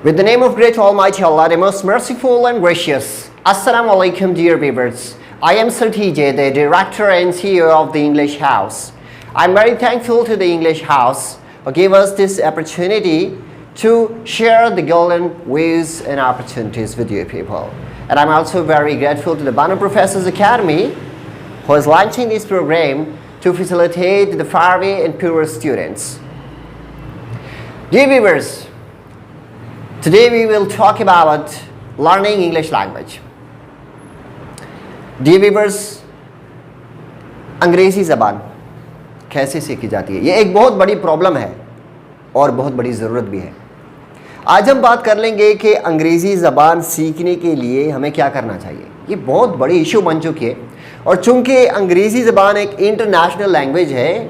With the name of great Almighty Allah, the most merciful and gracious. Assalamu alaikum, dear viewers. I am Sir TJ, the director and CEO of the English House. I'm very thankful to the English House for giving us this opportunity to share the golden ways and opportunities with you people. And I'm also very grateful to the Banu Professors Academy who is launching this program to facilitate the faraway and pure students. Dear viewers, today we will talk about learning English language. Dear viewers, अंग्रेज़ी ज़बान कैसे सीखी जाती है, ये एक बहुत बड़ी प्रॉब्लम है और बहुत बड़ी ज़रूरत भी है। आज हम बात कर लेंगे कि अंग्रेज़ी ज़बान सीखने के लिए हमें क्या करना चाहिए। ये बहुत बड़ी इशू बन चुकी है और चूँकि अंग्रेज़ी ज़बान एक इंटरनेशनल लैंग्वेज है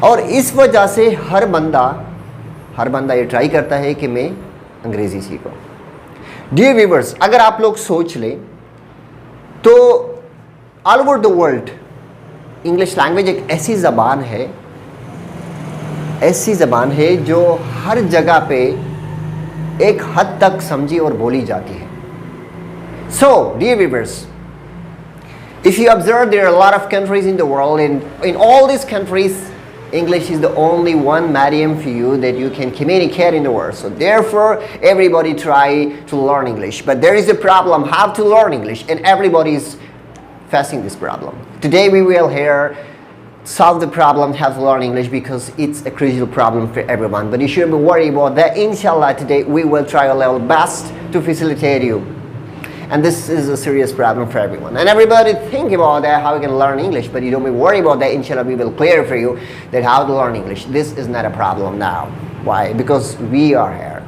और इस वजह से हर बंदा ये ट्राई करता है कि मैं अंग्रेज़ी सीखूं। डियर व्यूअर्स, अगर आप लोग सोच लें तो all over the world English language एक ऐसी ज़बान है जो हर जगह पे एक हद तक समझी और बोली जाती है। So dear viewers, if you observe, there are a lot of countries in the world, and in all these countries English is the only one medium for you that you can communicate in the world. So therefore everybody try to learn English, but there is a problem how to learn English, and everybody is facing this problem. Today we will here solve the problem how to learn English, because it's a crucial problem for everyone, but you shouldn't be worried about that. Inshallah, today we will try our level best to facilitate you. And this is a serious problem for everyone. And everybody think about that, how you can learn English, but you don't be worried about that. Inshallah, we will clear for you that how to learn English. This is not a problem now. Why? Because we are here.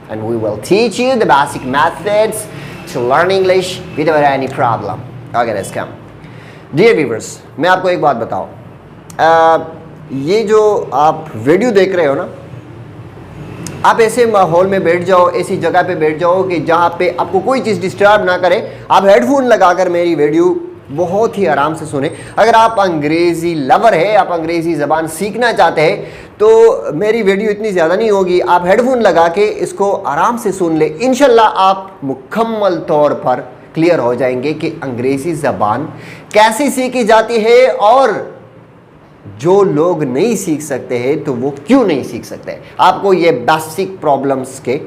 And we will teach you the basic methods to learn English without any problem. Okay, let's come. Dear viewers, मैं आपको एक बात बताऊँ। ये जो आप video देख रहे हो ना, आप ऐसे माहौल में बैठ जाओ, ऐसी जगह पे बैठ जाओ कि जहाँ पे आपको कोई चीज़ डिस्टर्ब ना करे। आप हेडफोन लगाकर मेरी वीडियो बहुत ही आराम से सुने। अगर आप अंग्रेज़ी लवर है, आप अंग्रेज़ी ज़बान सीखना चाहते हैं, तो मेरी वीडियो इतनी ज़्यादा नहीं होगी, आप हेडफोन लगा के इसको आराम से सुन ले। इंशाल्लाह आप मुकम्मल तौर पर क्लियर हो जाएंगे कि अंग्रेज़ी ज़बान कैसे सीखी जाती है और जो लोग नहीं सीख सकते हैं तो वो क्यों नहीं सीख सकते। आपको ये बेसिक प्रॉब्लम्स के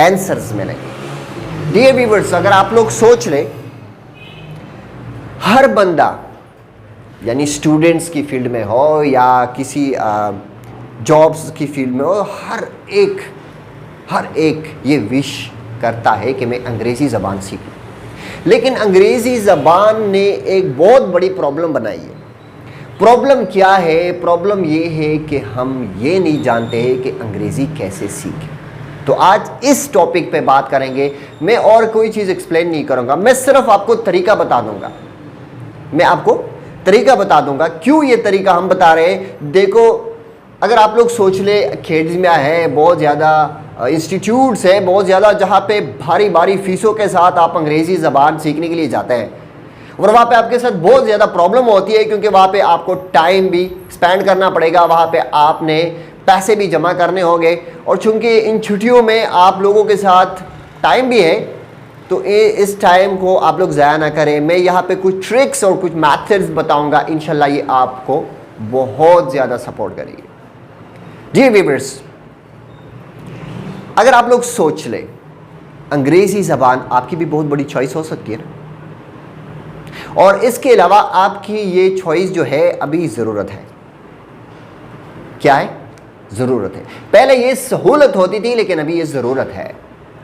आंसर्स मिलेंगे। डियर व्यूअर्स, अगर आप लोग सोच ले, हर बंदा यानी स्टूडेंट्स की फील्ड में हो या किसी जॉब्स की फील्ड में हो, हर एक ये विश करता है कि मैं अंग्रेज़ी ज़बान सीखूं। लेकिन अंग्रेज़ी ज़बान ने एक बहुत बड़ी प्रॉब्लम बनाई है। प्रॉब्लम क्या है? प्रॉब्लम ये है कि हम ये नहीं जानते हैं कि अंग्रेज़ी कैसे सीखें। तो आज इस टॉपिक पे बात करेंगे। मैं और कोई चीज़ एक्सप्लेन नहीं करूँगा, मैं सिर्फ आपको तरीका बता दूँगा। क्यों ये तरीका हम बता रहे हैं? देखो, अगर आप लोग सोच ले, अकेडमिया है, बहुत ज़्यादा इंस्टीट्यूट्स है, बहुत ज़्यादा, जहाँ पे भारी फीसों के साथ आप अंग्रेज़ी ज़बान सीखने के लिए जाते हैं और वहाँ पे आपके साथ बहुत ज़्यादा प्रॉब्लम होती है, क्योंकि वहाँ पे आपको टाइम भी स्पेंड करना पड़ेगा, वहाँ पे आपने पैसे भी जमा करने होंगे, और चूँकि इन छुट्टियों में आप लोगों के साथ टाइम भी है, तो इस टाइम को आप लोग ज़ाया ना करें। मैं यहाँ पे कुछ ट्रिक्स और कुछ मैथड्स बताऊँगा, इंशाल्लाह ये आपको बहुत ज़्यादा सपोर्ट करेगी। डियर व्यूअर्स, अगर आप लोग सोच लें, अंग्रेज़ी ज़बान आपकी भी बहुत बड़ी चॉइस हो सकती है ना, और इसके अलावा आपकी ये चॉइस जो है अभी ज़रूरत है। क्या है? ज़रूरत है। पहले ये सहूलत होती थी, लेकिन अभी ये ज़रूरत है,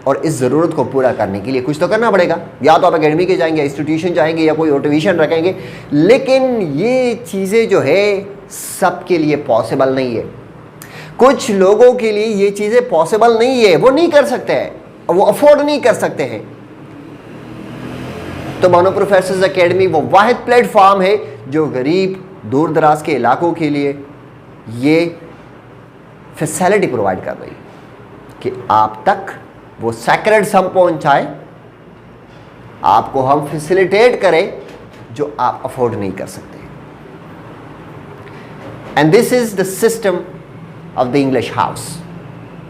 और इस ज़रूरत को पूरा करने के लिए कुछ तो करना पड़ेगा। या तो आप अकेडमी के जाएंगे, इंस्टीट्यूशन जाएंगे, या कोई और ट्यूशन रखेंगे, लेकिन ये चीज़ें जो है सबके लिए पॉसिबल नहीं है। कुछ लोगों के लिए ये चीज़ें पॉसिबल नहीं है, वो नहीं कर सकते हैं, वो अफोर्ड नहीं कर सकते हैं। तो बानो प्रोफेसर्स एकेडमी वो वाहिद प्लेटफॉर्म है जो गरीब दूर दराज के इलाकों के लिए ये फैसिलिटी प्रोवाइड कर रही है कि आप तक वो सेक्रेट्स हम पहुंचाए, आपको हम फैसिलिटेट करें जो आप अफोर्ड नहीं कर सकते। And this is the system of the English House.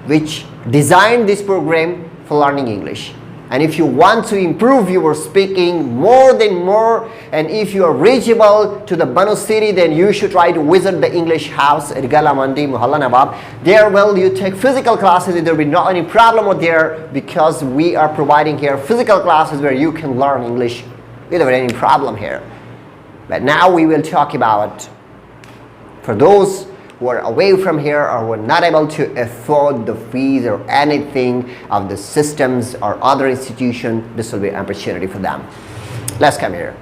which designed this program for learning English. And if you want to improve your speaking more, and if you are reachable to the Banu city, then you should try to visit the English house at Gala Mandi, Mohalla Nawab. There will you take physical classes. There will be not any problem with there, because we are providing here physical classes where you can learn English without any problem here. But now we will talk about, for those who are away from here or who are not able to afford the fees or anything of the systems or other institution, this will be an opportunity for them. Let's come here.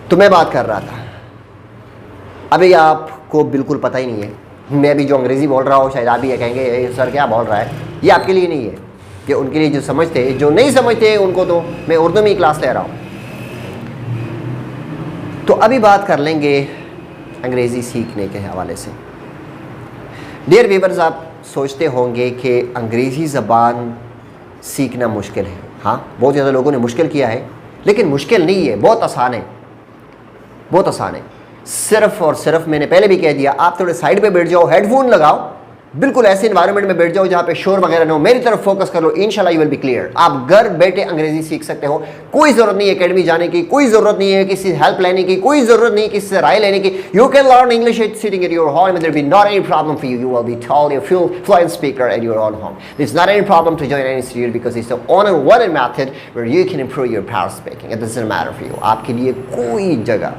तो मैं बात कर रहा था, अभी आपको बिल्कुल पता ही नहीं है, मैं भी जो अंग्रेज़ी बोल रहा हूँ शायद आप भी ये कहेंगे ये सर क्या बोल रहा है, ये आपके लिए नहीं है, कि उनके लिए जो समझते हैं, जो नहीं समझते उनको तो मैं उर्दू में ही क्लास ले रहा हूँ। तो अभी बात कर लेंगे अंग्रेज़ी सीखने के हवाले से। डियर व्यूअर्स, आप सोचते होंगे कि अंग्रेज़ी ज़बान सीखना मुश्किल है। हाँ, बहुत ज़्यादा लोगों ने मुश्किल किया है, लेकिन मुश्किल नहीं है, बहुत आसान है, बहुत आसान है। सिर्फ़ और सिर्फ मैंने पहले भी कह दिया, आप थोड़े साइड पे बैठ जाओ, हेडफोन लगाओ, बिल्कुल ऐसे इन्वायरमेंट में बैठ जाओ जहाँ पे शोर वगैरह ना हो, मेरी तरफ फोकस कर लो, इंशाल्लाह यू विल बी क्लियर। आप घर बैठे अंग्रेज़ी सीख सकते हो, कोई ज़रूरत नहीं है एकेडमी जाने की, कोई ज़रूरत नहीं है किसी हेल्प लेने की, कोई ज़रूरत नहीं है किसी से राय लेने की। You can learn English sitting at your home, there be not any problem for you, you will be told you feel fluent speaker at your own home. There is not any problem to join any institute because it's the only method where you can improve your power speaking. It doesn't matter for you, आपके लिए कोई जगह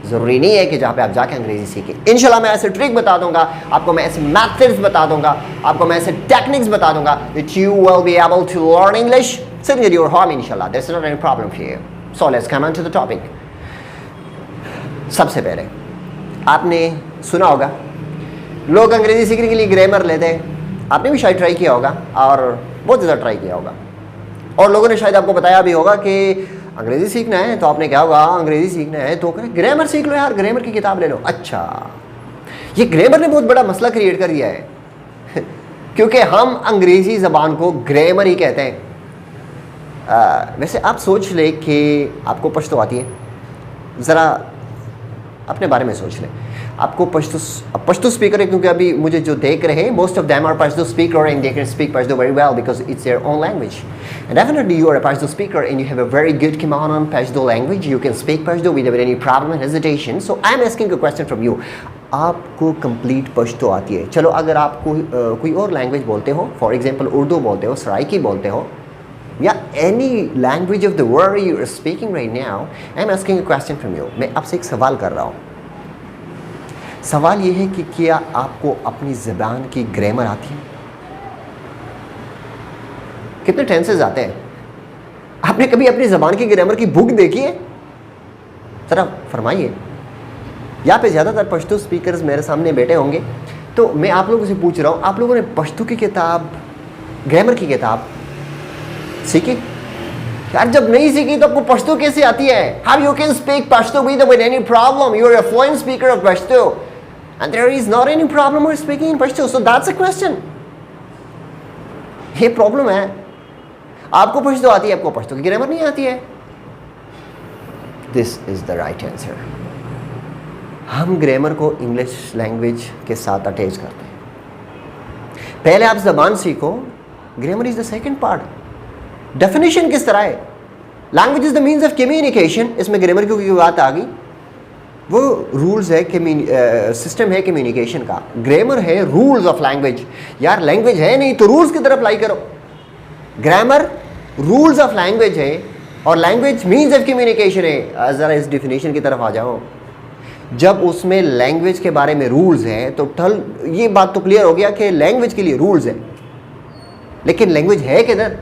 ज़रूरी नहीं है कि जहाँ पे आप जाके अंग्रेज़ी सीखें। इंशाल्लाह मैं ऐसे ट्रिक बता दूंगा आपको, मैं ऐसे मेथड्स बता दूंगा आपको, मैं ऐसे टेक्निक्स बता दूंगा that you will be able to learn English sitting at your home inshallah. There's not any problem for you. So let's come on to the topic. सबसे पहले आपने सुना होगा लोग अंग्रेज़ी सीखने के लिए ग्रामर लेते हैं, आपने भी शायद ट्राई किया होगा और बहुत ज़्यादा ट्राई किया होगा, और लोगों ने शायद आपको बताया भी होगा कि अंग्रेज़ी सीखना है तो आपने क्या होगा, अंग्रेज़ी सीखना है तो ग्रामर सीख लो यार, ग्रामर की किताब ले लो। अच्छा, ये ग्रामर ने बहुत बड़ा मसला क्रिएट कर दिया है क्योंकि हम अंग्रेज़ी ज़बान को ग्रामर ही कहते हैं। वैसे आप सोच ले कि आपको पश्तो आती है, ज़रा अपने बारे में सोच लें, आपको पश्तो स्पीकर है, क्योंकि अभी मुझे जो देख रहे हैं most of them are Pashto speaker and they can speak Pashto very well because it's their own language and definitely you are a Pashto speaker and you have a very good command on Pashto language, you can speak Pashto without any problem and hesitation. So I am asking a question from you, आपको complete Pashto आती है? चलो अगर आप कोई और language बोलते हो, फॉर एग्जाम्पल उर्दू बोलते हो, सराइकी बोलते हो, या any language of the world you are speaking right now, I'm asking a question from you. मैं आपसे एक सवाल कर रहा हूँ। सवाल ये है कि क्या आपको अपनी ज़बान की ग्रामर आती है? कितने टेंसेस आते हैं? आपने कभी अपनी ज़बान की ग्रामर की बुक देखी है? ज़रा फरमाइए। यहाँ पे ज़्यादातर पश्तो स्पीकर्स मेरे सामने बैठे होंगे, तो मैं आप लोगों से पूछ रहा हूँ, आप लोगों ने पश्तो की किताब, ग्रामर की किताब सीखी? यार जब नहीं सीखी तो आपको पश्तो कैसे आती है? How you can speak Pashto without any problem? You are a fluent speaker of Pashto, and there is not any problem with speaking in Pashto. So that's a question. ये प्रॉब्लम है, आपको पश्तो आती है, आपको पश्तो की ग्रामर नहीं आती है। This is the right answer. हम ग्रामर को इंग्लिश लैंग्वेज के साथ अटैच करते हैं। पहले आप जबान सीखो, grammar is the second part. Definition किस तरह है? Language is the means of communication, इसमें ग्रामर की बात आ गई। वो रूल्स है, सिस्टम है कम्युनिकेशन का, ग्रामर है रूल्स ऑफ लैंग्वेज। यार लैंग्वेज है नहीं तो रूल्स की तरफ अप्लाई करो। ग्रामर रूल्स ऑफ लैंग्वेज है और लैंग्वेज मीन्स ऑफ कम्युनिकेशन है। ज़रा इस डिफिनेशन की तरफ आ जाओ। जब उसमें लैंग्वेज के बारे में रूल्स हैं तो ये बात तो क्लियर हो गया कि लैंग्वेज के लिए रूल्स हैं, लेकिन लैंग्वेज है किधर?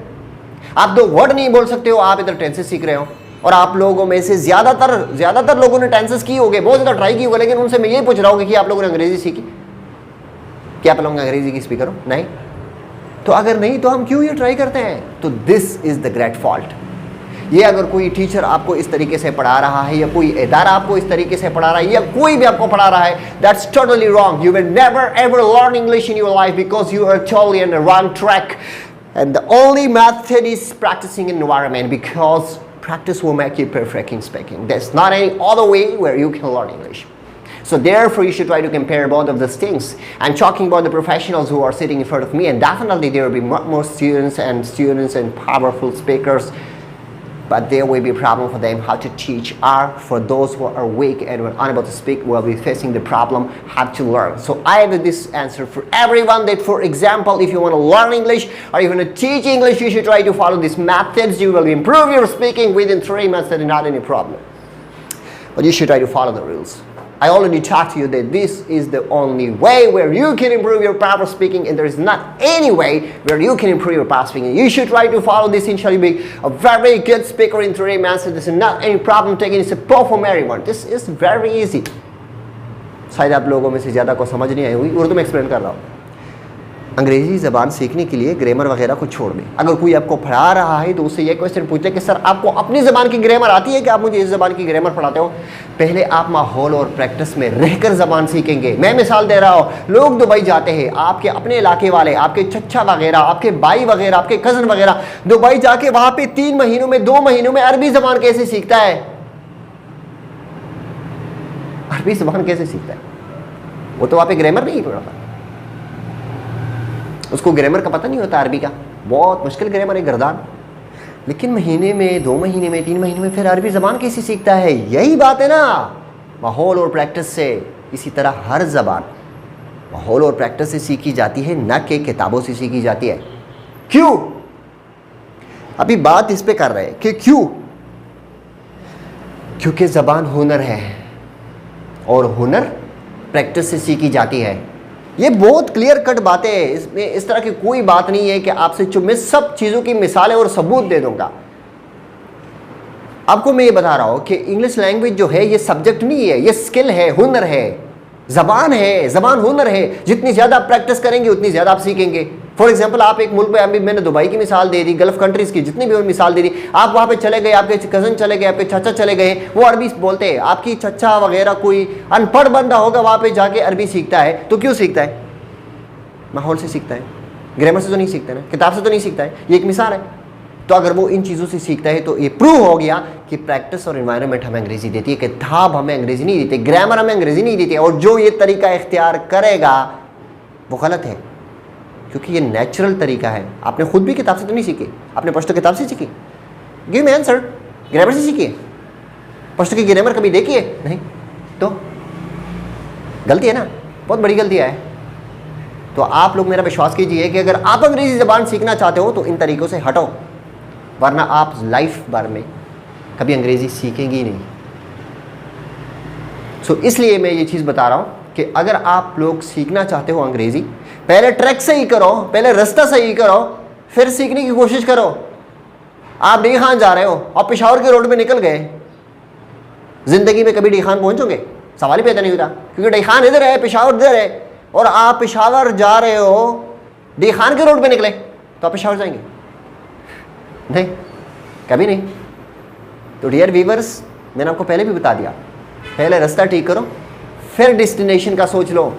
आप दो वर्ड नहीं बोल सकते हो, आप इधर टेंसेस सीख रहे हो, और आप लोगों में से ज़्यादातर लोगों ने टेंसेस की होंगे, बहुत ज़्यादा ट्राई की होगा, लेकिन उनसे मैं यही पूछ रहा हूँ कि आप लोगों ने अंग्रेज़ी सीखी? क्या आप लोग अंग्रेज़ी की स्पीकर हो? नहीं। तो अगर नहीं तो हम क्यों ये ट्राई करते हैं? तो this is the great fault. ये अगर कोई टीचर आपको इस तरीके से पढ़ा रहा है या कोई इदारा आपको इस तरीके से पढ़ा रहा है या कोई भी आपको पढ़ा रहा है, that's totally wrong. You will never ever learn English in your life because you are totally on the wrong track. And the only method is practicing in environment, because practice will make you perfect in speaking. There's not any other way where you can learn English. So therefore you should try to compare both of these things. I'm talking about the professionals who are sitting in front of me, and definitely there will be more students and powerful speakers, but there will be a problem for them how to teach, or for those who are weak and were unable to speak will be facing the problem how to learn. So I have this answer for everyone, that for example, if you want to learn English or you want to teach English, you should try to follow these methods. You will improve your speaking within 3 months. That is not any problem, but you should try to follow the rules. I already talked to you that this is the only way where you can improve your proper speaking, and there is not any way where you can improve your proper speaking. You should try to follow this, and shall be a very good speaker in 3 months. This is not any problem taking. It's a pro from everyone. This is very easy. शायद आप लोगों में से ज़्यादा को समझ नहीं आई हुई, उर्दू में एक्सप्लेन कर रहा हूँ। अंग्रेज़ी ज़बान सीखने के लिए ग्रामर वगैरह को छोड़ दें। अगर कोई आपको पढ़ा रहा है तो उससे ये क्वेश्चन पूछते कि सर आपको अपनी ज़बान की ग्रामर आती है कि आप मुझे इस ज़बान की ग्रामर पढ़ाते हो? पहले आप माहौल और प्रैक्टिस में रहकर ज़बान सीखेंगे। मैं मिसाल दे रहा हूँ, लोग दुबई जाते हैं, आपके अपने इलाके वाले, आपके चच्चा वगैरह, आपके भाई वगैरह, आपके कज़न वगैरह दुबई जाके वहाँ पे 3 महीनों में 2 महीनों में अरबी ज़बान कैसे सीखता है? अरबी ज़बान कैसे सीखता है? वो तो वहाँ पे ग्रामर नहीं पढ़ता, उसको ग्रामर का पता नहीं होता अरबी का, बहुत मुश्किल ग्रामर है गर्दान। लेकिन महीने में 2 महीने में 3 महीने में फिर अरबी ज़बान कैसे सीखता है? यही बात है ना, माहौल और प्रैक्टिस से। इसी तरह हर ज़बान माहौल और प्रैक्टिस से सीखी जाती है, न कि किताबों से सीखी जाती है। क्यों? अभी बात इस पे कर रहे हैं कि क्यों? क्योंकि ज़बान हुनर है और हुनर प्रैक्टिस से सीखी जाती है। ये बहुत क्लियर कट बातें हैं, इसमें इस तरह की कोई बात नहीं है कि आपसे चुप। मैं सब चीज़ों की मिसालें और सबूत दे दूंगा। आपको मैं ये बता रहा हूँ कि इंग्लिश लैंग्वेज जो है ये सब्जेक्ट नहीं है, ये स्किल है, हुनर है, ज़बान है, ज़बान हुनर है। जितनी ज़्यादा आप प्रैक्टिस करेंगे उतनी ज़्यादा आप सीखेंगे। फॉर एग्जाम्पल, आप एक मुल्क में, अभी मैंने दुबई की मिसाल दे दी, गल्फ कंट्रीज़ की जितनी भी मिसाल दे दी, आप वहाँ पे चले गए, आपके कज़न चले गए, आपके चाचा चले गए, वो अरबी बोलते हैं। आपकी चचा वगैरह कोई अनपढ़ बंदा होगा, वहाँ पे जाके अरबी सीखता है, तो क्यों सीखता है? माहौल से सीखता है, ग्रामर से तो नहीं सीखता है ना, किताब से तो नहीं सीखता है। ये एक मिसाल है। तो अगर वो इन चीज़ों से सीखता है तो ये प्रूव हो गया कि प्रैक्टिस और एनवायरनमेंट हमें अंग्रेज़ी देती है, किताब हमें अंग्रेज़ी नहीं देती, ग्रामर हमें अंग्रेज़ी नहीं देती है। और जो ये तरीका इख्तियार करेगा वो गलत है, क्योंकि ये नेचुरल तरीका है। आपने खुद भी किताब से तो नहीं सीखी, आपने पश्तो किताब से सीखी? Give me answer. ग्रामर से सीखी है? पश्तो की ग्रामर कभी देखी है? नहीं। तो गलती है ना, बहुत बड़ी गलती है। तो आप लोग मेरा विश्वास कीजिए कि अगर आप अंग्रेज़ी ज़बान सीखना चाहते हो तो इन तरीक़ों से हटो, वरना आप लाइफ भर में कभी अंग्रेज़ी सीखेंगे ही नहीं। सो इसलिए मैं ये चीज़ बता रहा हूँ कि अगर आप लोग सीखना चाहते हो अंग्रेज़ी, पहले ट्रैक सही करो, पहले रास्ता सही करो, फिर सीखने की कोशिश करो। आप डी खान जा रहे हो और पेशावर के रोड पे निकल गए, ज़िंदगी में कभी डी खान पहुँचोगे? सवाल ही पैदा नहीं होता, क्योंकि डी खान इधर है, पेशावर इधर है, और आप पेशावर जा रहे हो, डी खान के रोड पे निकले तो आप पेशावर जाएंगे? नहीं, कभी नहीं। तो डियर व्यूअर्स, मैंने आपको पहले भी बता दिया, पहले रास्ता ठीक करो, फिर डेस्टिनेशन का सोच लो।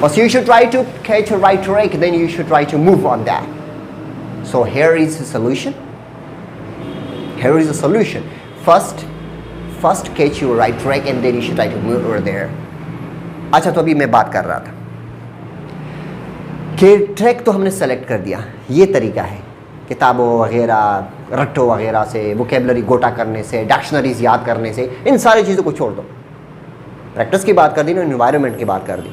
First you should try to catch a right track, then you should try to move on that. So here is the solution. Here is the solution. First catch your right track and then you should try to move over there. अच्छा, तो अभी मैं बात कर रहा था कि track तो हमने सेलेक्ट कर दिया, ये तरीका है किताबों वगैरह, रट्टों वगैरह से, वोकेबलरी गोटा करने से, डिक्शनरीज याद करने से, इन सारी चीज़ों को छोड़ दो। प्रैक्टिस की बात कर दी ना, इन्वायरमेंट की बात कर दी।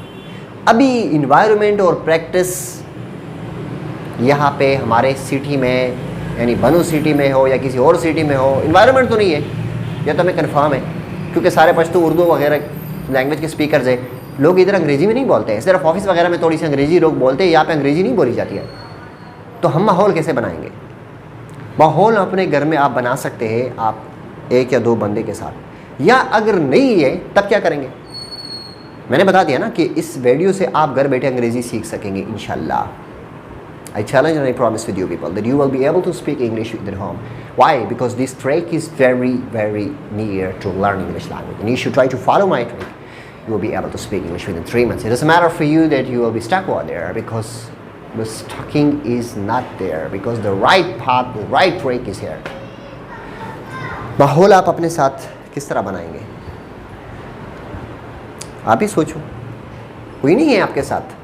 अभी इन्वायरमेंट और प्रैक्टिस यहाँ पे हमारे सिटी में, यानी बनू सिटी में हो या किसी और सिटी में हो, इन्वायरमेंट तो नहीं है, यह तो हमें कन्फर्म है, क्योंकि सारे पश्तो उर्दू वगैरह लैंग्वेज के स्पीकर्स हैं। लोग इधर अंग्रेज़ी में नहीं बोलते हैं, सिर्फ ऑफिस वगैरह में थोड़ी सी अंग्रेज़ी लोग बोलते हैं, यहाँ पे अंग्रेज़ी नहीं बोली जाती है। तो हम माहौल कैसे बनाएंगे? माहौल अपने घर में आप बना सकते हैं, आप 1 या 2 बंदे के साथ, या अगर नहीं है तब क्या करेंगे? मैंने बता दिया ना कि इस वीडियो से आप घर बैठे अंग्रेज़ी सीख सकेंगे इंशाल्लाह। I challenge and I promise with you people that you will be able to speak English at home. Why? Because this track is very, very near to learn English language, and you should try to follow my track. You will be able to speak English within 3 months. It doesn't matter for you that you will be stuck over there, because the stucking is not there, because the right path, the right track is here. माहौल आप अपने साथ किस तरह बनाएंगे? आप ही सोचो, कोई नहीं है आपके साथ,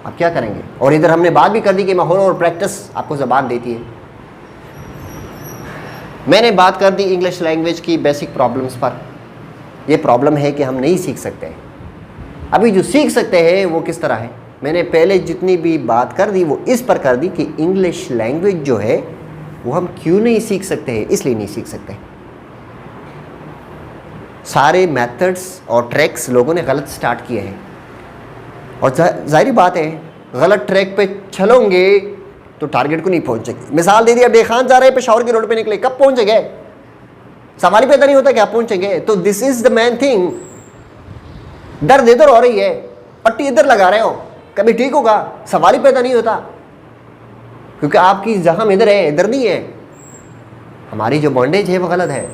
आप क्या करेंगे? और इधर हमने बात भी कर दी कि माहौल और प्रैक्टिस आपको ज़बान देती है। मैंने बात कर दी इंग्लिश लैंग्वेज की बेसिक प्रॉब्लम्स पर। ये प्रॉब्लम है कि हम नहीं सीख सकते हैं। अभी जो सीख सकते हैं वो किस तरह है, मैंने पहले जितनी भी बात कर दी वो इस पर कर दी कि इंग्लिश लैंग्वेज जो है वो हम क्यों नहीं सीख सकते हैं, इसलिए नहीं सीख सकते। सारे मेथड्स और ट्रैक्स लोगों ने गलत स्टार्ट किए हैं, और जाहिर बात है गलत ट्रैक पे चलोगे तो टारगेट को नहीं पहुंचेंगे। मिसाल दे दी, अबे खान जा रहे हैं पेशावर की रोड पे निकले, कब पहुंचेंगे? सवाल ही पैदा नहीं होता कि आप पहुंचेंगे। तो this is the main thing. दर्द इधर हो रही है, पट्टी इधर लगा रहे हो, कभी ठीक होगा? सवाल ही पैदा नहीं होता, क्योंकि आपकी जख्म इधर है, इधर नहीं है। हमारी जो बॉन्डेज है वो गलत है।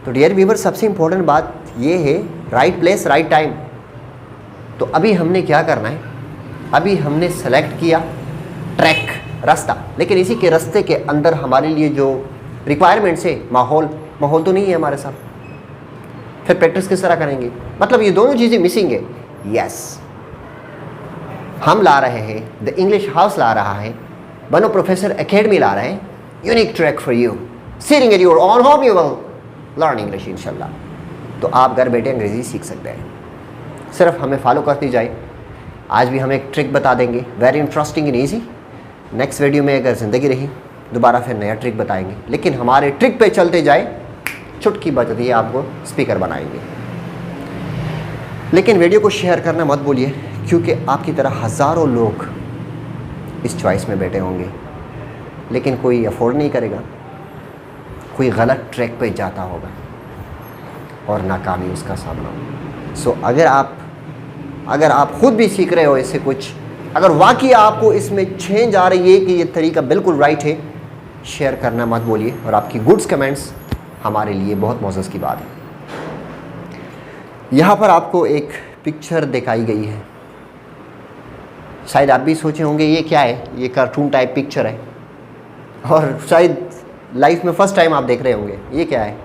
तो डियर व्यूअर, सबसे इंपॉर्टेंट बात ये है राइट प्लेस राइट टाइम। तो अभी हमने क्या करना है, अभी हमने सेलेक्ट किया ट्रैक, रास्ता, लेकिन इसी के रास्ते के अंदर हमारे लिए जो रिक्वायरमेंट्स है, माहौल तो नहीं है हमारे साथ। फिर प्रैक्टिस किस तरह करेंगे? मतलब ये दोनों चीज़ें मिसिंग है। यस, हम ला रहे हैं, द इंग्लिश हाउस ला रहा है, बनो प्रोफेसर एकेडमी ला रहे हैं, unique track for you, sitting at your own home you will learn English इंशाल्लाह। तो आप घर बैठे अंग्रेज़ी सीख सकते हैं, सिर्फ हमें फॉलो करती जाए। आज भी हम एक ट्रिक बता देंगे, very interesting and easy. Next video में अगर ज़िंदगी रही दोबारा फिर नया ट्रिक बताएंगे, लेकिन हमारे ट्रिक पे चलते जाए, चुटकी बजती है आपको स्पीकर बनाएंगे। लेकिन वीडियो को शेयर करना मत भूलिए, क्योंकि आपकी तरह हज़ारों लोग इस चॉइस में बैठे होंगे, लेकिन कोई अफोर्ड नहीं करेगा, कोई गलत ट्रैक पे जाता होगा और नाकामी उसका सामना होगा। सो अगर आप खुद भी सीख रहे हो इससे कुछ, अगर वाकई आपको इसमें चेंज आ रही है कि ये तरीका बिल्कुल राइट है, शेयर करना मत भूलिए। और आपकी गुड्स कमेंट्स हमारे लिए बहुत मौजूद की बात है। यहाँ पर आपको एक पिक्चर दिखाई गई है, शायद आप भी सोचे होंगे ये क्या है, ये कार्टून टाइप पिक्चर है, और शायद लाइफ में फ़र्स्ट टाइम आप देख रहे होंगे। ये क्या है?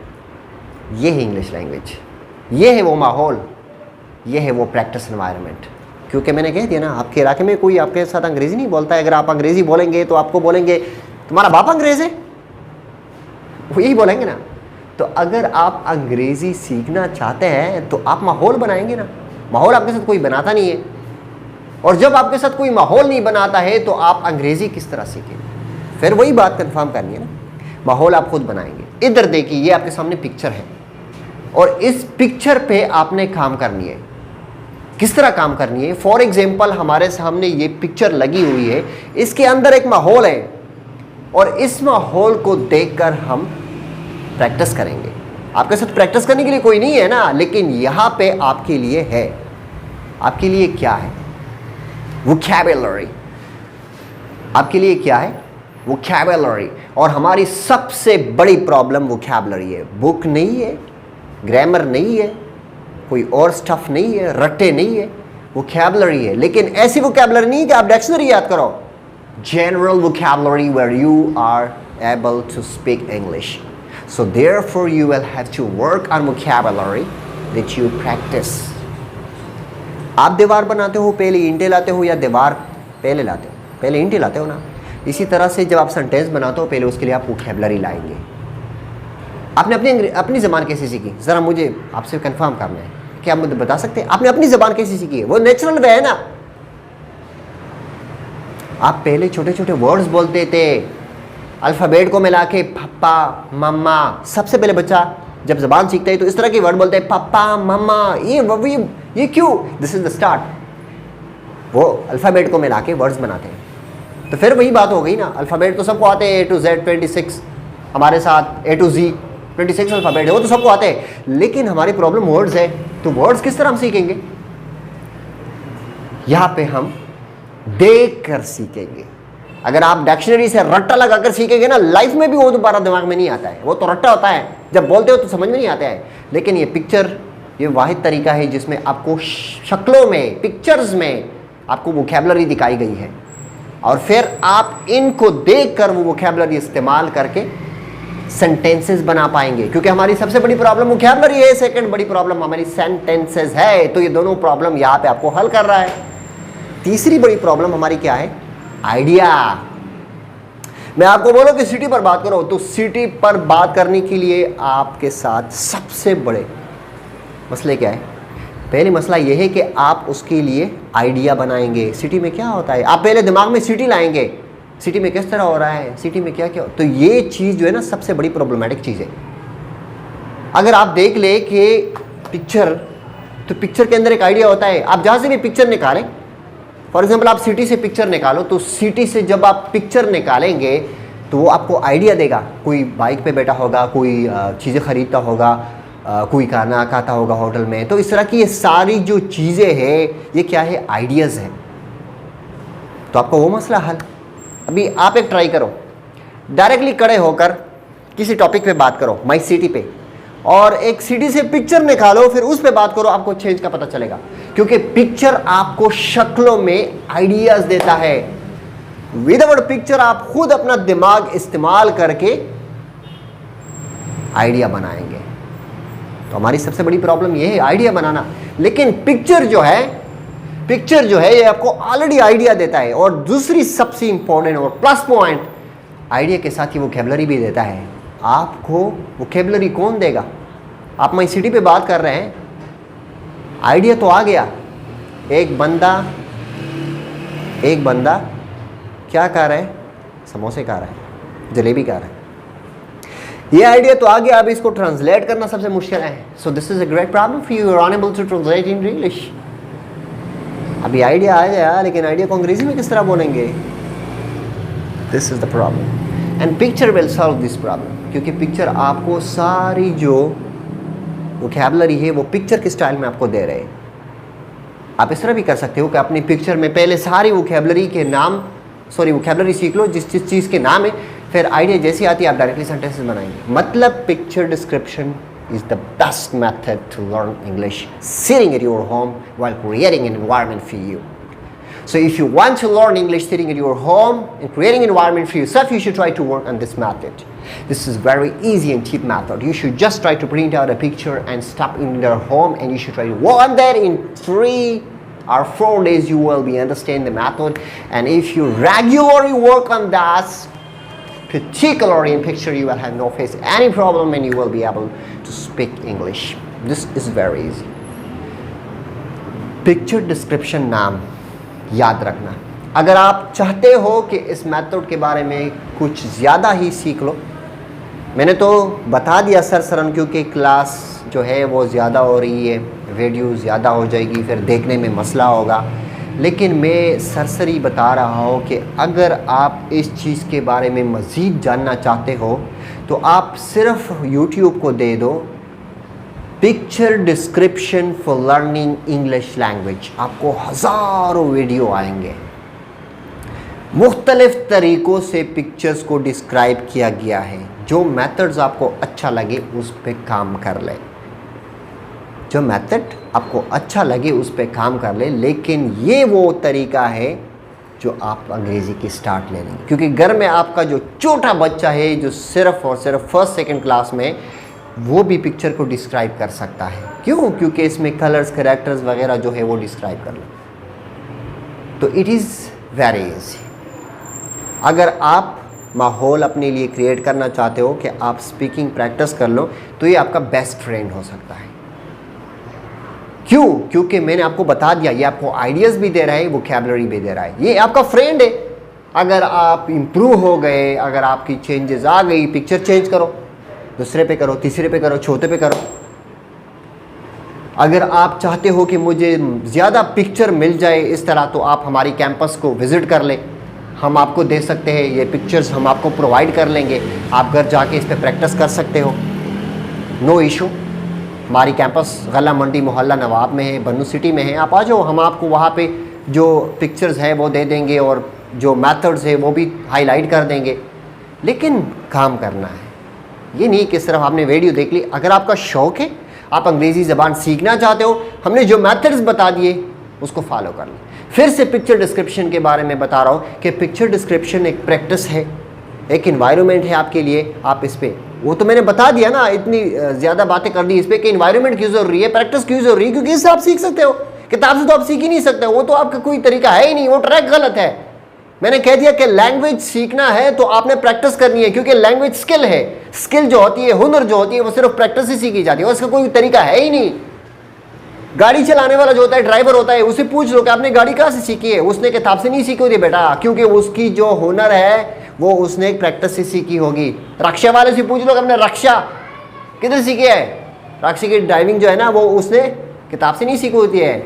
ये है इंग्लिश लैंग्वेज, ये है वो माहौल, ये है वो प्रैक्टिस एनवायरनमेंट। क्योंकि मैंने कह दिया ना, आपके इलाके में कोई आपके साथ अंग्रेज़ी नहीं बोलता है। अगर आप अंग्रेज़ी बोलेंगे तो आपको बोलेंगे तुम्हारा बाप अंग्रेज़ है, वो यही बोलेंगे ना। तो अगर आप अंग्रेज़ी सीखना चाहते हैं तो आप माहौल बनाएंगे ना। माहौल आपके साथ कोई बनाता नहीं है, और जब आपके साथ कोई माहौल नहीं बनाता है तो आप अंग्रेज़ी किस तरह सीखेंगे? फिर वही बात कंफर्म करनी है ना, माहौल आप खुद बनाएंगे। इधर देखिए, ये आपके सामने पिक्चर है, और इस पिक्चर पे आपने काम करनी है। किस तरह काम करनी है? फॉर एग्जाम्पल, हमारे सामने ये पिक्चर लगी हुई है, इसके अंदर एक माहौल है, और इस माहौल को देखकर हम प्रैक्टिस करेंगे। आपके साथ प्रैक्टिस करने के लिए कोई नहीं है ना, लेकिन यहाँ पे आपके लिए है। आपके लिए क्या है? वोकैबुलरी। आपके लिए क्या है? वोकैबुलरी। और हमारी सबसे बड़ी प्रॉब्लम वोकैबुलरी है। बुक नहीं है, ग्रामर नहीं है, कोई और स्टफ नहीं है, रट्टे नहीं है, वोकैबुलरी है। लेकिन ऐसी वोकैबुलरी नहीं कि आप डिक्शनरी याद करो। General vocabulary where you are able to speak English. So therefore you will have to work on vocabulary that you practice. आप दीवार बनाते हो, पहले ईंटें लाते हो, या दीवार पहले लाते हो? पहले ईंटें लाते हो ना। इसी तरह से जब आप सेंटेंस बनाते हो, पहले उसके लिए आप वोकैबुलरी लाएंगे। आपने अपनी ज़बान कैसे सीखी? ज़रा मुझे आपसे कंफर्म करना है, क्या आप मुझे बता सकते हैं आपने अपनी ज़बान कैसे सीखी है? वो नेचुरल वे है ना। आप पहले छोटे छोटे वर्ड्स बोलते थे, अल्फ़ाबेट को मिला के पप्पा मम्मा। सबसे पहले बच्चा जब ज़बान सीखता है तो इस तरह के वर्ड बोलते हैं, पप्पा मम्मा। ये क्यों? This is the start. वो अल्फ़ाबेट को मिला के वर्ड्स बनाते हैं। तो फिर वही बात हो गई ना, अल्फ़ाबेट तो सबको आते हैं, A to Z 26 हमारे साथ, A to Z 26 अल्फ़ाबेट है, वो तो सबको आते हैं। लेकिन हमारी प्रॉब्लम वर्ड्स है। तो वर्ड्स किस तरह हम सीखेंगे? यहाँ पे हम देख कर सीखेंगे। अगर आप डिक्शनरी से रट्टा लगाकर सीखेंगे ना, लाइफ में भी वो दोबारा दिमाग में नहीं आता है। वो तो रट्टा होता है, जब बोलते हो तो समझ में नहीं आता है। लेकिन ये पिक्चर, ये वाहिद तरीका है जिसमें आपको शक्लों में, पिक्चर्स में आपको वोकैबुलरी दिखाई गई है, और फिर आप इनको देखकर वो वोकैबुलरी इस्तेमाल करके सेंटेंसेस बना पाएंगे, क्योंकि हमारी सबसे बड़ी प्रॉब्लम वोकैबुलरी है, सेकंड बड़ी प्रॉब्लम हमारी सेंटेंसेस है। तो ये दोनों प्रॉब्लम यहाँ पे आपको हल कर रहा है। तीसरी बड़ी प्रॉब्लम हमारी क्या है? आइडिया। मैं आपको बोलूं कि सिटी पर बात करो, तो सिटी पर बात करने के लिए आपके साथ सबसे बड़े मसले क्या है? पहले मसला यह है कि आप उसके लिए आइडिया बनाएंगे। सिटी में क्या होता है, आप पहले दिमाग में सिटी लाएंगे, सिटी में किस तरह हो रहा है, सिटी में क्या क्या, तो ये चीज़ जो है ना सबसे बड़ी प्रॉब्लमेटिक चीज़ है। अगर आप देख ले कि पिक्चर, तो पिक्चर के अंदर एक आइडिया होता है। आप जहाँ से भी पिक्चर निकालें, फॉर एग्जांपल आप सिटी से पिक्चर निकालो, तो सिटी से जब आप पिक्चर निकालेंगे तो वो आपको आइडिया देगा। कोई बाइक पे बैठा होगा, कोई चीज़ें ख़रीदता होगा, कोई खाना खाता होगा होटल में। तो इस तरह की ये सारी जो चीज़ें हैं ये क्या है? आइडियाज़ हैं। तो आपका वो मसला हल। अभी आप एक ट्राई करो, डायरेक्टली खड़े होकर किसी टॉपिक पे बात करो, माई सिटी पे, और एक सिटी से पिक्चर निकालो, फिर उस पे बात करो, आपको चेंज का पता चलेगा। क्योंकि पिक्चर आपको शक्लों में आइडियाज देता है। विदाउट पिक्चर आप खुद अपना दिमाग इस्तेमाल करके आइडिया बनाएंगे। तो हमारी सबसे बड़ी प्रॉब्लम यह है, आइडिया बनाना। लेकिन पिक्चर जो है ये आपको ऑलरेडी आइडिया देता है। और दूसरी सबसे इंपॉर्टेंट और प्लस पॉइंट, आइडिया के साथ ही वोकैबुलरी भी देता है। आपको वोकैबुलरी कौन देगा? आप माई सिटी पे बात कर रहे हैं, आइडिया तो आ गया। एक बंदा क्या खा रहा है? समोसे खा रहा है, जलेबी खा रहा है। ये आइडिया तो आ गया, अब इसको ट्रांसलेट करना सबसे मुश्किल है। So this is a great problem for you, unable to translate in English. अभी आइडिया आ गया, लेकिन आइडिया को अंग्रेजी में किस तरह बोलेंगे? This is the problem and picture will solve this problem. क्योंकि पिक्चर आपको सारी जो वोकैबुलरी है वो पिक्चर के स्टाइल में आपको दे रहे हैं। आप इस तरह भी कर सकते हो कि अपनी पिक्चर में पहले सारी वोकैबुलरी सीख लो जिस चीज़ के नाम है, फिर आइडिया जैसी आती है आप डायरेक्टली सेंटेंसेस बनाएंगे। मतलब picture description is the best method to learn English sitting at your home while creating an environment for you. So if you want to learn English sitting at your home and creating an environment for yourself, you should try to work on this method. This is very easy and cheap method. You should just try to print out a picture and stop in your home, and you should try to work on that. In 3 or 4 days you will be understand the method. And if you regularly work on that, particularly in picture, you will have no face any problem and you will be able to speak English. This is very easy. Picture description नाम याद रखना। अगर आप चाहते हो कि इस method के बारे में कुछ ज़्यादा ही सीख लो, मैंने तो बता दिया सरसरन, क्योंकि क्लास जो है वो ज़्यादा हो रही है, वीडियो ज़्यादा हो जाएगी, फिर देखने में मसला होगा। लेकिन मैं सरसरी बता रहा हूँ कि अगर आप इस चीज़ के बारे में मज़ीद जानना चाहते हो तो आप सिर्फ YouTube को दे दो picture description for learning English language. आपको हज़ारों वीडियो आएंगे, मुख्तलिफ़ तरीक़ों से पिक्चर्स को डिस्क्राइब किया गया है। जो मेथड्स आपको अच्छा लगे उस पर काम कर ले, जो मेथड आपको अच्छा लगे उस पर काम कर ले। लेकिन ये वो तरीका है जो आप अंग्रेज़ी की स्टार्ट ले लेंगे, क्योंकि घर में आपका जो छोटा बच्चा है जो सिर्फ और सिर्फ फर्स्ट सेकंड क्लास में, वो भी पिक्चर को डिस्क्राइब कर सकता है। क्यों? क्योंकि इसमें कलर्स, कैरेक्टर्स वगैरह जो है वो डिस्क्राइब कर ले। तो इट इज़ वेरी इजी। अगर आप माहौल अपने लिए क्रिएट करना चाहते हो कि आप स्पीकिंग प्रैक्टिस कर लो, तो ये आपका बेस्ट फ्रेंड हो सकता है। क्यों? क्योंकि मैंने आपको बता दिया, ये आपको आइडियाज़ भी दे रहा है, वोकैबुलरी भी दे रहा है, ये आपका फ्रेंड है। अगर आप इम्प्रूव हो गए, अगर आपकी चेंजेस आ गई, पिक्चर चेंज करो, दूसरे पे करो, तीसरे पे करो, चौथे पे करो। अगर आप चाहते हो कि मुझे ज़्यादा पिक्चर मिल जाए इस तरह, तो आप हमारी कैंपस को विज़िट कर लें, हम आपको दे सकते हैं ये पिक्चर्स, हम आपको प्रोवाइड कर लेंगे। आप घर जाके इस पर प्रैक्टिस कर सकते हो, नो इशू। हमारी कैंपस गला मंडी मोहल्ला नवाब में है, बन्नू सिटी में है। आप आ जाओ, हम आपको वहाँ पे जो पिक्चर्स है वो दे देंगे और जो मेथड्स है वो भी हाईलाइट कर देंगे। लेकिन काम करना है, ये नहीं कि सिर्फ आपने वीडियो देख ली। अगर आपका शौक़ है, आप अंग्रेज़ी ज़बान सीखना चाहते हो, हमने जो मेथड्स बता दिए उसको फॉलो कर लें। फिर से पिक्चर डिस्क्रिप्शन के बारे में बता रहा हूँ कि पिक्चर डिस्क्रिप्शन एक प्रैक्टिस है, एक इन्वायरमेंट है आपके लिए। आप इस पर वो तो मैंने बता दिया ना, इतनी ज़्यादा बातें कर दी इस पर कि इन्वायरमेंट क्यों जरूरी है, प्रैक्टिस क्यों जरूरी है, क्योंकि इससे आप सीख सकते हो। किताब से तो आप सीख ही नहीं सकते, वो तो आपका कोई तरीका है ही नहीं, वो ट्रैक गलत है। मैंने कह दिया कि लैंग्वेज सीखना है तो आपने प्रैक्टिस करनी है, क्योंकि लैंग्वेज स्किल है। स्किल जो होती है, हुनर जो होती है, वो सिर्फ प्रैक्टिस से सीखी जाती है, और इसका कोई तरीका है ही नहीं। गाड़ी चलाने वाला जो होता है, ड्राइवर होता है, उसे पूछ लो कि आपने गाड़ी कहाँ से सीखी है, उसने किताब से नहीं सीखी होती बेटा, क्योंकि उसकी जो हुनर है वो उसने प्रैक्टिस से सीखी होगी। रक्षा वाले से पूछ लो कि आपने रक्षा किधर सीखी है, रक्षा की ड्राइविंग जो है ना वो उसने किताब से नहीं सीखी होती है,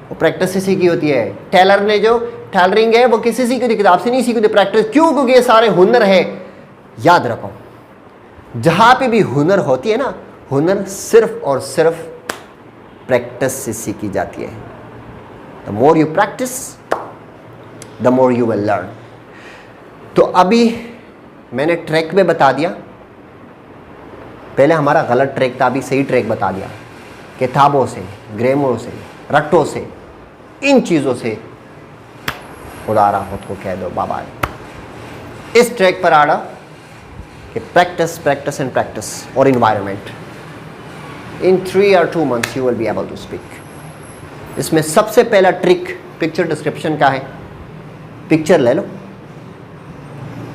वो प्रैक्टिस से सीखी होती है। टेलर ने जो टेलरिंग है वो किससे सीखी होती, किताब से नहीं सीखी होती, प्रैक्टिस। क्यों? क्योंकि ये सारे हुनर है। याद रखो, जहां पे भी हुनर होती है ना, हुनर सिर्फ और सिर्फ प्रैक्टिस से सीखी जाती है। The more you practice the more you will learn. तो अभी मैंने ट्रैक में बता दिया, पहले हमारा गलत ट्रैक था, अभी सही ट्रैक बता दिया। किताबों से, ग्रामर से, रट्टों से, इन चीज़ों से खुदारा खुद को कह दो बाबा। इस ट्रैक पर आ रहा कि प्रैक्टिस प्रैक्टिस एंड प्रैक्टिस और environment. In 3 or 2 months you will be able to speak। इसमें सबसे पहला ट्रिक पिक्चर डिस्क्रिप्शन का है। पिक्चर ले लो,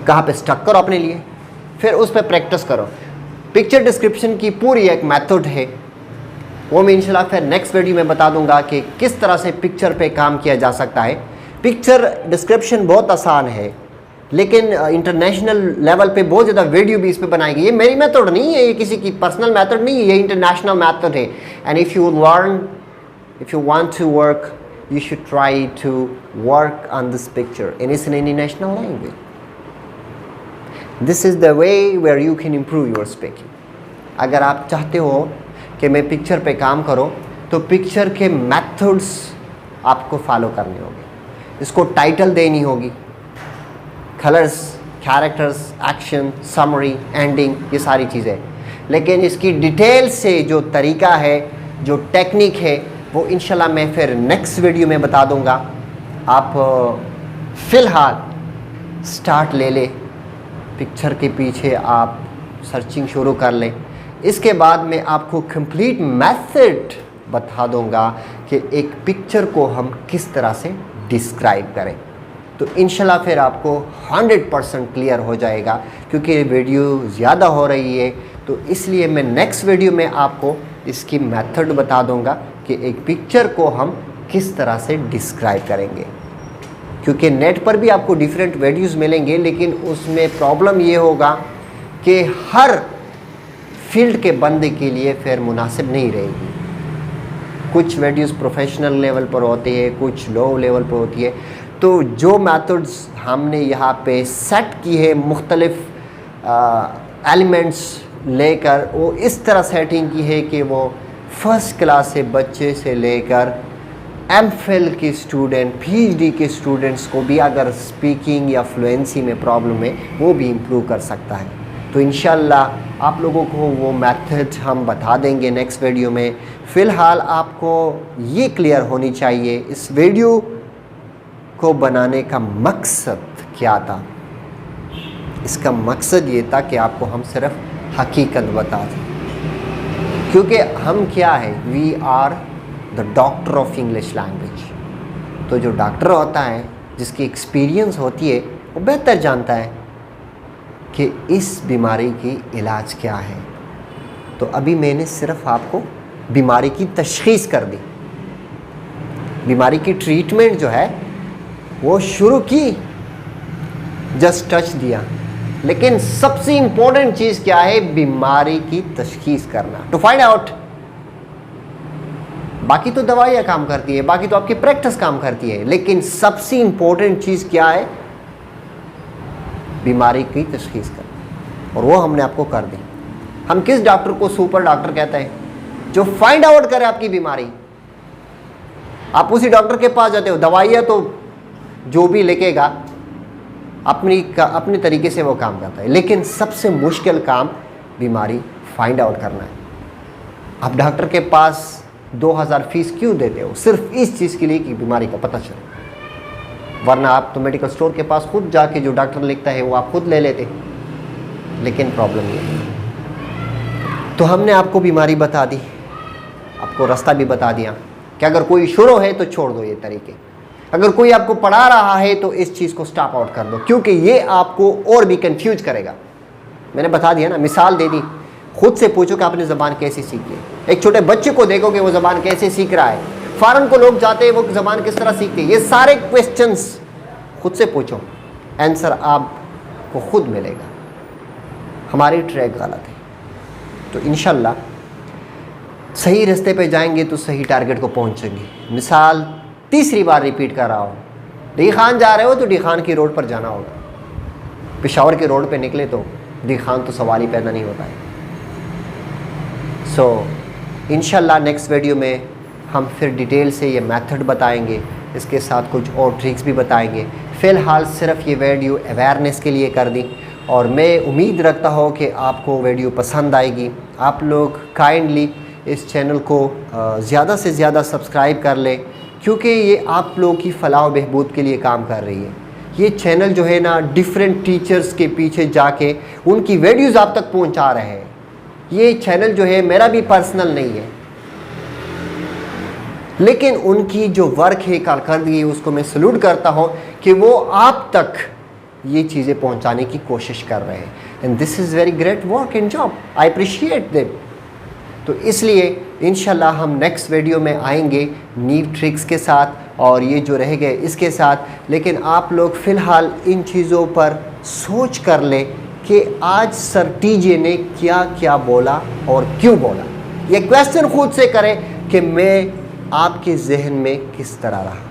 कहाँ पे स्टक करो अपने लिए, फिर उस पर प्रैक्टिस करो। पिक्चर डिस्क्रिप्शन की पूरी एक मेथड है, वो मैं इंशाल्लाह फिर नेक्स्ट वीडियो में बता दूंगा कि किस तरह से पिक्चर पे काम किया जा सकता है। पिक्चर डिस्क्रिप्शन बहुत आसान है, लेकिन इंटरनेशनल लेवल पे बहुत ज़्यादा वीडियो भी इस पे बनाई गई। ये मेरी मेथड नहीं है, ये किसी की पर्सनल मेथड नहीं है, ये इंटरनेशनल मेथड है। And if you learn, if you want to work, you should try to work on this picture in its international language. This is the way where you can improve your speaking. अगर आप चाहते हो कि मैं picture पे काम करूं, तो पिक्चर के मेथड्स आपको फॉलो करने होंगे। इसको टाइटल देनी होगी, colours, characters, action, summary, ending, ये सारी चीज़ें। लेकिन इसकी डिटेल से जो तरीका है, जो टेक्निक है, वो इंशाल्लाह मैं फिर नेक्स्ट वीडियो में बता दूंगा। आप फ़िलहाल स्टार्ट ले लें, पिक्चर के पीछे आप सर्चिंग शुरू कर लें। इसके बाद मैं आपको कंप्लीट मेथड बता दूंगा कि एक पिक्चर को हम किस तरह से डिस्क्राइब करें। तो इंशाल्लाह फिर आपको 100% क्लियर हो जाएगा, क्योंकि वीडियो ज़्यादा हो रही है, तो इसलिए मैं नेक्स्ट वीडियो में आपको इसकी मेथड बता दूंगा कि एक पिक्चर को हम किस तरह से डिस्क्राइब करेंगे। क्योंकि नेट पर भी आपको डिफरेंट वीडियोस मिलेंगे, लेकिन उसमें प्रॉब्लम ये होगा कि हर फील्ड के बंदे के लिए फिर मुनासिब नहीं रहेगी। कुछ वीडियोस प्रोफेशनल लेवल पर होते हैं, कुछ लो लेवल पर होती है। तो जो मेथड्स हमने यहाँ पे सेट की है, मुख्तलिफ एलिमेंट्स लेकर, वो इस तरह सेटिंग की है कि वो फर्स्ट क्लास से बच्चे से लेकर एमफिल के स्टूडेंट, पीएचडी के स्टूडेंट्स को भी अगर स्पीकिंग या फ्लुएंसी में प्रॉब्लम है, वो भी इम्प्रूव कर सकता है। तो इंशाल्लाह आप लोगों को वो मेथड हम बता देंगे नेक्स्ट वीडियो में। फ़िलहाल आपको ये क्लियर होनी चाहिए इस वीडियो को बनाने का मकसद क्या था। इसका मकसद ये था कि आपको हम सिर्फ हकीकत बता दें, क्योंकि हम क्या है, we are the doctor of English language. तो जो डॉक्टर होता है, जिसकी एक्सपीरियंस होती है, वो बेहतर जानता है कि इस बीमारी की इलाज क्या है। तो अभी मैंने सिर्फ आपको बीमारी की तशख़ीस कर दी, बीमारी की ट्रीटमेंट जो है वो शुरू की, जस्ट टच दिया। लेकिन सबसे इम्पोर्टेंट चीज़ क्या है, बीमारी की तशख़ीस करना, टू फाइंड आउट। बाकी तो दवाइयाँ काम करती है, बाकी तो आपकी प्रैक्टिस काम करती है, लेकिन सबसे इम्पोर्टेंट चीज़ क्या है, बीमारी की तशख़ीस करना। और वो हमने आपको कर दी। हम किस डॉक्टर को सुपर डॉक्टर कहते हैं? जो फाइंड आउट करे आपकी बीमारी। आप उसी डॉक्टर के पास जाते हो, दवाइयाँ तो जो भी लिखेगा अपनी तरीके से वो काम करता है, लेकिन सबसे मुश्किल काम बीमारी फाइंड आउट करना है। आप डॉक्टर के पास 2000 फीस क्यों देते हो? सिर्फ इस चीज़ के लिए कि बीमारी का पता चले। वरना आप तो मेडिकल स्टोर के पास खुद जाके जो डॉक्टर लिखता है वो आप खुद ले लेते। लेकिन प्रॉब्लम ये है तो हमने आपको बीमारी बता दी, आपको रास्ता भी बता दिया कि अगर कोई शुरू है तो छोड़ दो ये तरीके, अगर कोई आपको पढ़ा रहा है तो इस चीज़ को स्टॉप आउट कर दो, क्योंकि ये आपको और भी कंफ्यूज करेगा। मैंने बता दिया ना, मिसाल दे दी। खुद से पूछो कि आपने ज़बान कैसे सीखी है। एक छोटे बच्चे को देखो कि वो ज़बान कैसे सीख रहा है, फ़ॉरेन को लोग जाते हैं वो ज़बान किस तरह सीखते हैं, ये सारे क्वेश्चंस खुद से पूछो, आंसर आपको खुद मिलेगा। हमारी ट्रैक गलत है, तो इंशाल्लाह सही रास्ते पे जाएंगे तो सही टारगेट को पहुंचेंगे। मिसाल तीसरी बार रिपीट कर रहा हूँ, डी खान जा रहे हो तो डी खान की रोड पर जाना होगा। पेशावर के रोड पे निकले तो डी खान तो सवाल ही पैदा नहीं होता है। सो इंशाल्लाह नेक्स्ट वीडियो में हम फिर डिटेल से ये मेथड बताएंगे, इसके साथ कुछ और ट्रिक्स भी बताएंगे। फ़िलहाल सिर्फ ये वीडियो अवेयरनेस के लिए कर दी, और मैं उम्मीद रखता हूँ कि आपको वीडियो पसंद आएगी। आप लोग काइंडली इस चैनल को ज़्यादा से ज़्यादा सब्सक्राइब कर लें, क्योंकि ये आप लोगों की फ़लाह बहबूद के लिए काम कर रही है। ये चैनल जो है ना, डिफरेंट टीचर्स के पीछे जाके उनकी वीडियोज़ आप तक पहुँचा रहे हैं। ये चैनल जो है मेरा भी पर्सनल नहीं है, लेकिन उनकी जो वर्क है कारकर्दगी है उसको मैं सल्यूट करता हूँ कि वो आप तक ये चीज़ें पहुँचाने की कोशिश कर रहे हैं। And this is very great work and job, I appreciate them. तो इसलिए इंशाल्लाह हम नेक्स्ट वीडियो में आएंगे न्यू ट्रिक्स के साथ, और ये जो रह गए इसके साथ। लेकिन आप लोग फ़िलहाल इन चीज़ों पर सोच कर लें कि आज सर टीजे ने क्या क्या बोला और क्यों बोला। ये क्वेश्चन खुद से करें कि मैं आपके जहन में किस तरह रहा,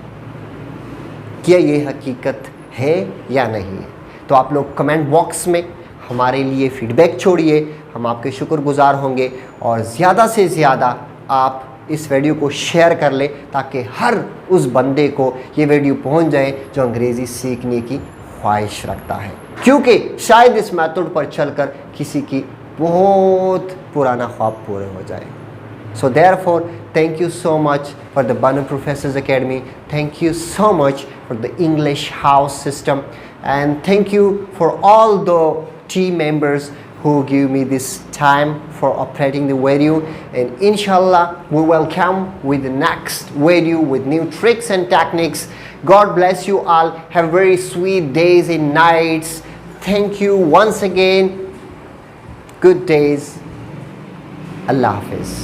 क्या ये हकीकत है या नहीं है। तो आप लोग कमेंट बॉक्स में हमारे लिए फ़ीडबैक छोड़िए, हम आपके शुक्रगुजार होंगे। और ज़्यादा से ज़्यादा आप इस वीडियो को शेयर कर लें, ताकि हर उस बंदे को ये वीडियो पहुंच जाए जो अंग्रेज़ी सीखने की ख्वाहिश रखता है, क्योंकि शायद इस मेथड पर चलकर किसी की बहुत पुराना ख्वाब पूरे हो जाए। So therefore, thank you so much for the Banu Professors Academy. Thank you so much for the English House system, and thank you for all the team members who give me this time for operating the video. And inshallah, we will come with the next video with new tricks and techniques. God bless you all. Have very sweet days and nights. Thank you once again. Good days. Allah Hafiz.